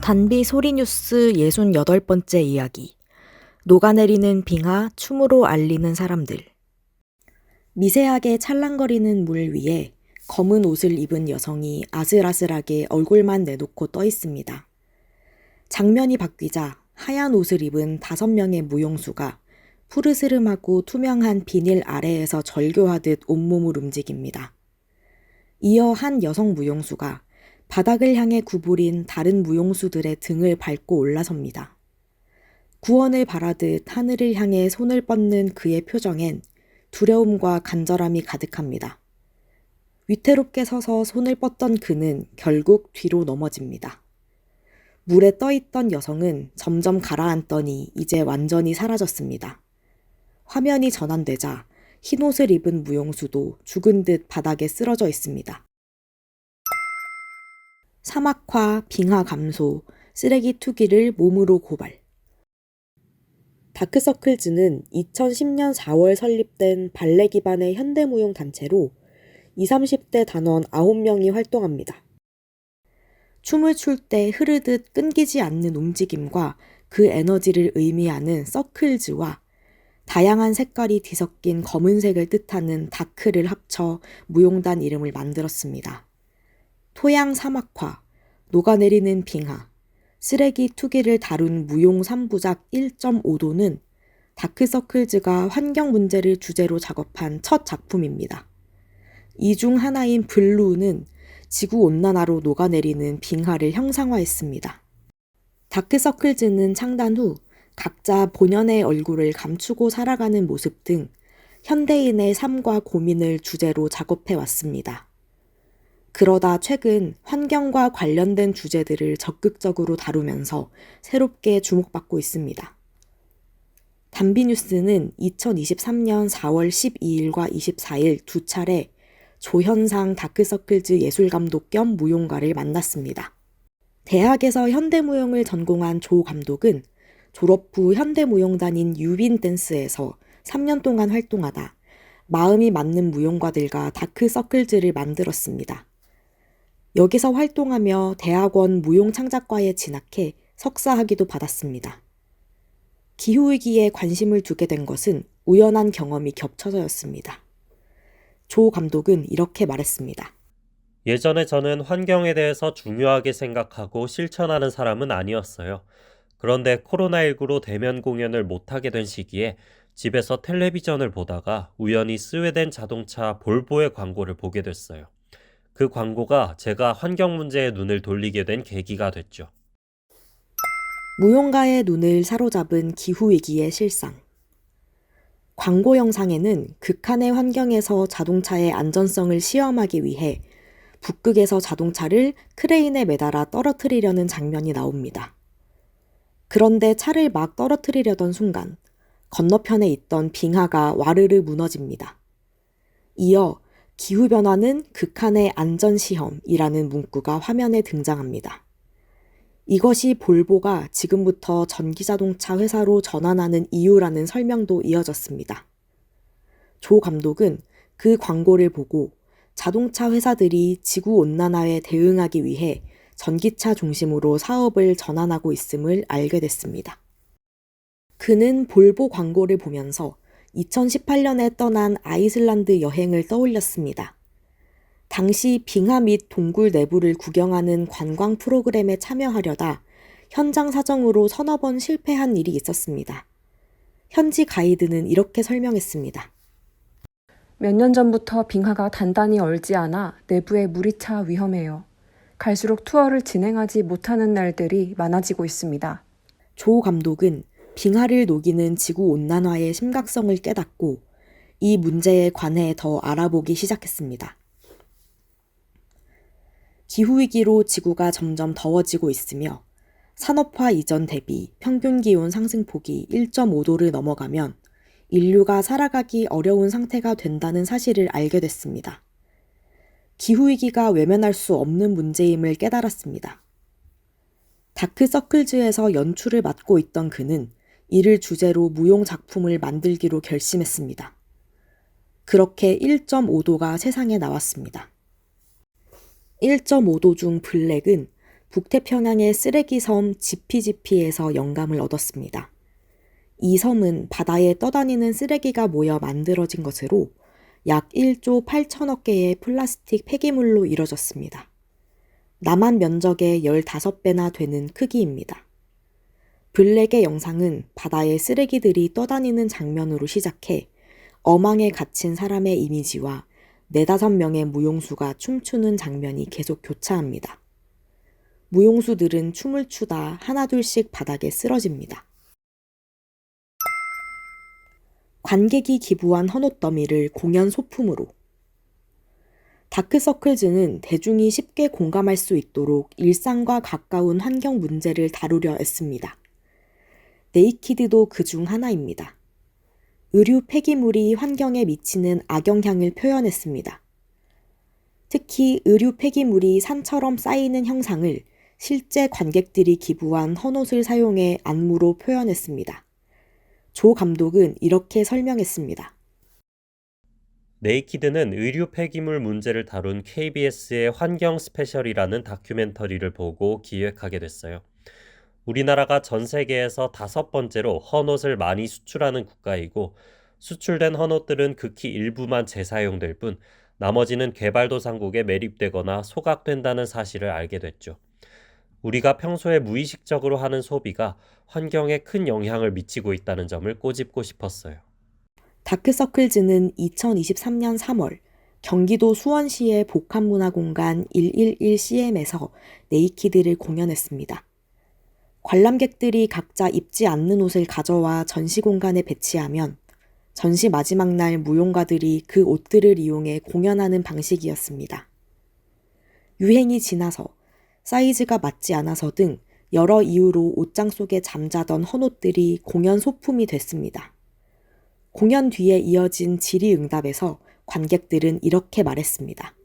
단비 소리뉴스 68번째 이야기. 녹아내리는 빙하 춤으로 알리는 사람들. 미세하게 찰랑거리는 물 위에 검은 옷을 입은 여성이 아슬아슬하게 얼굴만 내놓고 떠 있습니다. 장면이 바뀌자 하얀 옷을 입은 5명의 무용수가 푸르스름하고 투명한 비닐 아래에서 절교하듯 온몸을 움직입니다. 이어 한 여성 무용수가 바닥을 향해 구부린 다른 무용수들의 등을 밟고 올라섭니다. 구원을 바라듯 하늘을 향해 손을 뻗는 그의 표정엔 두려움과 간절함이 가득합니다. 위태롭게 서서 손을 뻗던 그는 결국 뒤로 넘어집니다. 물에 떠있던 여성은 점점 가라앉더니 이제 완전히 사라졌습니다. 화면이 전환되자 흰옷을 입은 무용수도 죽은 듯 바닥에 쓰러져 있습니다. 사막화, 빙하 감소, 쓰레기 투기를 몸으로 고발. 다크서클즈는 2010년 4월 설립된 발레 기반의 현대무용 단체로 20, 30대 단원 9명이 활동합니다. 춤을 출 때 흐르듯 끊기지 않는 움직임과 그 에너지를 의미하는 서클즈와 다양한 색깔이 뒤섞인 검은색을 뜻하는 다크를 합쳐 무용단 이름을 만들었습니다. 토양 사막화, 녹아내리는 빙하, 쓰레기 투기를 다룬 무용 3부작 1.5도는 다크서클즈가 환경 문제를 주제로 작업한 첫 작품입니다. 이 중 하나인 블루는 지구온난화로 녹아내리는 빙하를 형상화했습니다. 다크서클즈는 창단 후 각자 본연의 얼굴을 감추고 살아가는 모습 등 현대인의 삶과 고민을 주제로 작업해왔습니다. 그러다 최근 환경과 관련된 주제들을 적극적으로 다루면서 새롭게 주목받고 있습니다. 단비뉴스는 2023년 4월 12일과 24일 두 차례 조현상 다크서클즈 예술감독 겸 무용가를 만났습니다. 대학에서 현대무용을 전공한 조 감독은 졸업 후 현대무용단인 유빈댄스에서 3년 동안 활동하다 마음이 맞는 무용가들과 다크서클즈를 만들었습니다. 여기서 활동하며 대학원 무용창작과에 진학해 석사학위도 받았습니다. 기후위기에 관심을 두게 된 것은 우연한 경험이 겹쳐서였습니다. 조 감독은 이렇게 말했습니다. 예전에 저는 환경에 대해서 중요하게 생각하고 실천하는 사람은 아니었어요. 그런데 코로나19로 대면 공연을 못하게 된 시기에 집에서 텔레비전을 보다가 우연히 스웨덴 자동차 볼보의 광고를 보게 됐어요. 그 광고가 제가 환경 문제에 눈을 돌리게 된 계기가 됐죠. 무용가의 눈을 사로잡은 기후위기의 실상. 광고 영상에는 극한의 환경에서 자동차의 안전성을 시험하기 위해 북극에서 자동차를 크레인에 매달아 떨어뜨리려는 장면이 나옵니다. 그런데 차를 막 떨어뜨리려던 순간 건너편에 있던 빙하가 와르르 무너집니다. 이어 기후변화는 극한의 안전시험이라는 문구가 화면에 등장합니다. 이것이 볼보가 지금부터 전기자동차 회사로 전환하는 이유라는 설명도 이어졌습니다. 조 감독은 그 광고를 보고 자동차 회사들이 지구온난화에 대응하기 위해 전기차 중심으로 사업을 전환하고 있음을 알게 됐습니다. 그는 볼보 광고를 보면서 2018년에 떠난 아이슬란드 여행을 떠올렸습니다. 당시 빙하 및 동굴 내부를 구경하는 관광 프로그램에 참여하려다 현장 사정으로 서너 번 실패한 일이 있었습니다. 현지 가이드는 이렇게 설명했습니다. 몇 년 전부터 빙하가 단단히 얼지 않아 내부에 물이 차 위험해요. 갈수록 투어를 진행하지 못하는 날들이 많아지고 있습니다. 조 감독은 빙하를 녹이는 지구온난화의 심각성을 깨닫고 이 문제에 관해 더 알아보기 시작했습니다. 기후위기로 지구가 점점 더워지고 있으며 산업화 이전 대비 평균 기온 상승폭이 1.5도를 넘어가면 인류가 살아가기 어려운 상태가 된다는 사실을 알게 됐습니다. 기후위기가 외면할 수 없는 문제임을 깨달았습니다. 다크서클즈에서 연출을 맡고 있던 그는 이를 주제로 무용 작품을 만들기로 결심했습니다. 그렇게 1.5도가 세상에 나왔습니다. 1.5도 중 블랙은 북태평양의 쓰레기 섬 지피지피에서 영감을 얻었습니다. 이 섬은 바다에 떠다니는 쓰레기가 모여 만들어진 것으로 약 1조 8천억 개의 플라스틱 폐기물로 이뤄졌습니다. 남한 면적의 15배나 되는 크기입니다. 블랙의 영상은 바다에 쓰레기들이 떠다니는 장면으로 시작해 어망에 갇힌 사람의 이미지와 4~5명의 무용수가 춤추는 장면이 계속 교차합니다. 무용수들은 춤을 추다 하나둘씩 바닥에 쓰러집니다. 관객이 기부한 헌옷 더미를 공연 소품으로. 다크서클즈는 대중이 쉽게 공감할 수 있도록 일상과 가까운 환경 문제를 다루려 애씁니다. 네이키드도 그중 하나입니다. 의류 폐기물이 환경에 미치는 악영향을 표현했습니다. 특히 의류 폐기물이 산처럼 쌓이는 형상을 실제 관객들이 기부한 헌옷을 사용해 안무로 표현했습니다. 조 감독은 이렇게 설명했습니다. 네이키드는 의류 폐기물 문제를 다룬 KBS의 환경 스페셜이라는 다큐멘터리를 보고 기획하게 됐어요. 우리나라가 전 세계에서 5번째로 헌옷을 많이 수출하는 국가이고 수출된 헌옷들은 극히 일부만 재사용될 뿐 나머지는 개발도상국에 매립되거나 소각된다는 사실을 알게 됐죠. 우리가 평소에 무의식적으로 하는 소비가 환경에 큰 영향을 미치고 있다는 점을 꼬집고 싶었어요. 다크서클즈는 2023년 3월 경기도 수원시의 복합문화공간 111CM에서 네이키드를 공연했습니다. 관람객들이 각자 입지 않는 옷을 가져와 전시 공간에 배치하면 전시 마지막 날 무용가들이 그 옷들을 이용해 공연하는 방식이었습니다. 유행이 지나서 사이즈가 맞지 않아서 등 여러 이유로 옷장 속에 잠자던 헌옷들이 공연 소품이 됐습니다. 공연 뒤에 이어진 질의응답에서 관객들은 이렇게 말했습니다.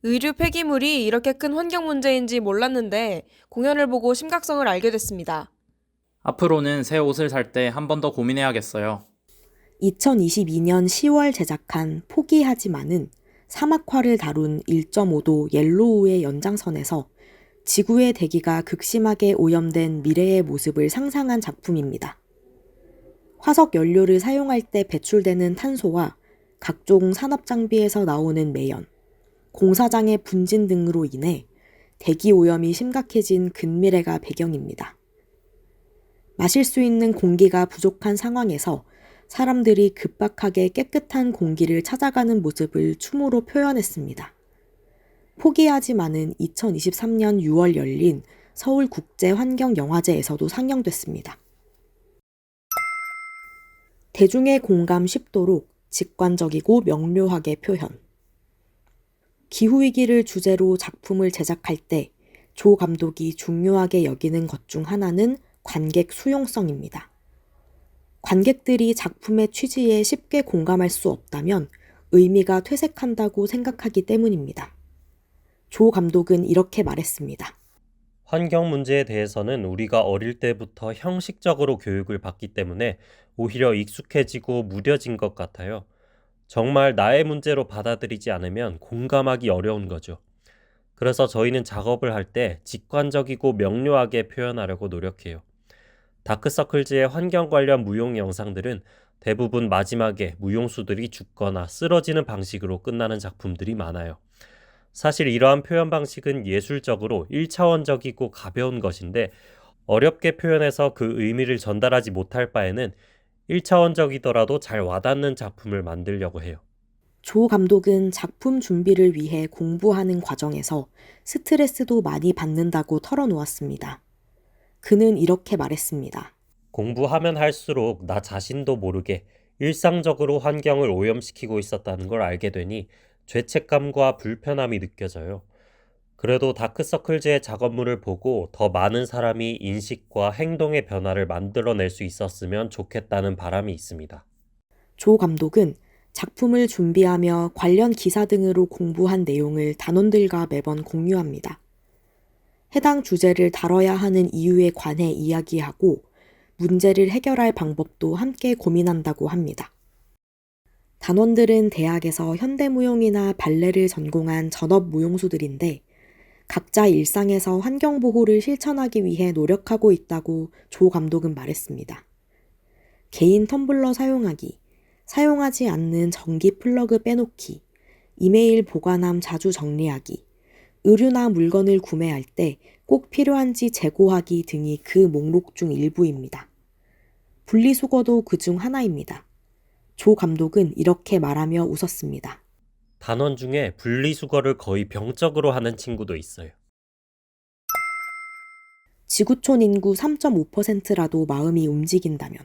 의류 폐기물이 이렇게 큰 환경 문제인지 몰랐는데 공연을 보고 심각성을 알게 됐습니다. 앞으로는 새 옷을 살 때 한 번 더 고민해야겠어요. 2022년 10월 제작한 포기하지마는 사막화를 다룬 1.5도 옐로우의 연장선에서 지구의 대기가 극심하게 오염된 미래의 모습을 상상한 작품입니다. 화석 연료를 사용할 때 배출되는 탄소와 각종 산업 장비에서 나오는 매연, 공사장의 분진 등으로 인해 대기 오염이 심각해진 근미래가 배경입니다. 마실 수 있는 공기가 부족한 상황에서 사람들이 급박하게 깨끗한 공기를 찾아가는 모습을 춤으로 표현했습니다. 포기하지마는 2023년 6월 열린 서울국제환경영화제에서도 상영됐습니다. 대중의 공감 쉽도록 직관적이고 명료하게 표현. 기후위기를 주제로 작품을 제작할 때 조 감독이 중요하게 여기는 것 중 하나는 관객 수용성입니다. 관객들이 작품의 취지에 쉽게 공감할 수 없다면 의미가 퇴색한다고 생각하기 때문입니다. 조 감독은 이렇게 말했습니다. 환경 문제에 대해서는 우리가 어릴 때부터 형식적으로 교육을 받기 때문에 오히려 익숙해지고 무뎌진 것 같아요. 정말 나의 문제로 받아들이지 않으면 공감하기 어려운 거죠. 그래서 저희는 작업을 할 때 직관적이고 명료하게 표현하려고 노력해요. 다크서클즈의 환경 관련 무용 영상들은 대부분 마지막에 무용수들이 죽거나 쓰러지는 방식으로 끝나는 작품들이 많아요. 사실 이러한 표현 방식은 예술적으로 1차원적이고 가벼운 것인데 어렵게 표현해서 그 의미를 전달하지 못할 바에는 1차원적이더라도 잘 와닿는 작품을 만들려고 해요. 조 감독은 작품 준비를 위해 공부하는 과정에서 스트레스도 많이 받는다고 털어놓았습니다. 그는 이렇게 말했습니다. 공부하면 할수록 나 자신도 모르게 일상적으로 환경을 오염시키고 있었다는 걸 알게 되니 죄책감과 불편함이 느껴져요. 그래도 다크서클즈의 작업물을 보고 더 많은 사람이 인식과 행동의 변화를 만들어낼 수 있었으면 좋겠다는 바람이 있습니다. 조 감독은 작품을 준비하며 관련 기사 등으로 공부한 내용을 단원들과 매번 공유합니다. 해당 주제를 다뤄야 하는 이유에 관해 이야기하고 문제를 해결할 방법도 함께 고민한다고 합니다. 단원들은 대학에서 현대무용이나 발레를 전공한 전업 무용수들인데 각자 일상에서 환경보호를 실천하기 위해 노력하고 있다고 조 감독은 말했습니다. 개인 텀블러 사용하기, 사용하지 않는 전기 플러그 빼놓기, 이메일 보관함 자주 정리하기, 의류나 물건을 구매할 때 꼭 필요한지 재고하기 등이 그 목록 중 일부입니다. 분리수거도 그 중 하나입니다. 조 감독은 이렇게 말하며 웃었습니다. 단원 중에 분리수거를 거의 병적으로 하는 친구도 있어요. 지구촌 인구 3.5%라도 마음이 움직인다면.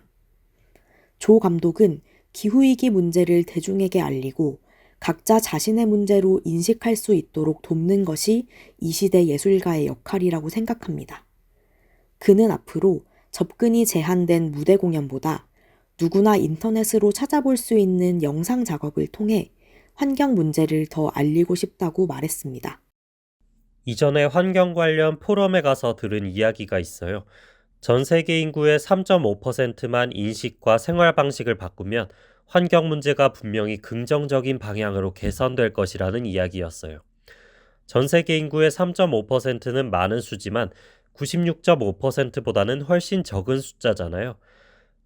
조 감독은 기후위기 문제를 대중에게 알리고 각자 자신의 문제로 인식할 수 있도록 돕는 것이 이 시대 예술가의 역할이라고 생각합니다. 그는 앞으로 접근이 제한된 무대 공연보다 누구나 인터넷으로 찾아볼 수 있는 영상 작업을 통해 환경 문제를 더 알리고 싶다고 말했습니다. 이전에 환경 관련 포럼에 가서 들은 이야기가 있어요. 전 세계 인구의 3.5%만 인식과 생활 방식을 바꾸면 환경 문제가 분명히 긍정적인 방향으로 개선될 것이라는 이야기였어요. 전 세계 인구의 3.5%는 많은 수지만 96.5%보다는 훨씬 적은 숫자잖아요.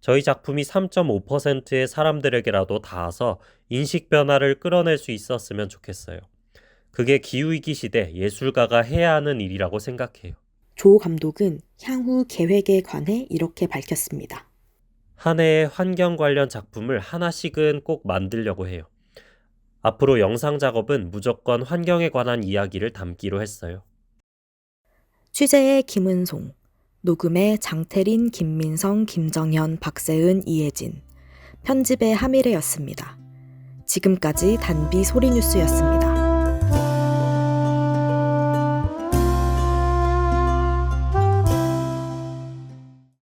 저희 작품이 3.5%의 사람들에게라도 닿아서 인식 변화를 끌어낼 수 있었으면 좋겠어요. 그게 기후위기 시대 예술가가 해야 하는 일이라고 생각해요. 조 감독은 향후 계획에 관해 이렇게 밝혔습니다. 한 해에 환경 관련 작품을 하나씩은 꼭 만들려고 해요. 앞으로 영상 작업은 무조건 환경에 관한 이야기를 담기로 했어요. 취재의 김은송, 녹음의 장태린, 김민성, 김정현, 박세은, 이혜진, 편집의 하미래였습니다. 지금까지 단비 소리뉴스였습니다.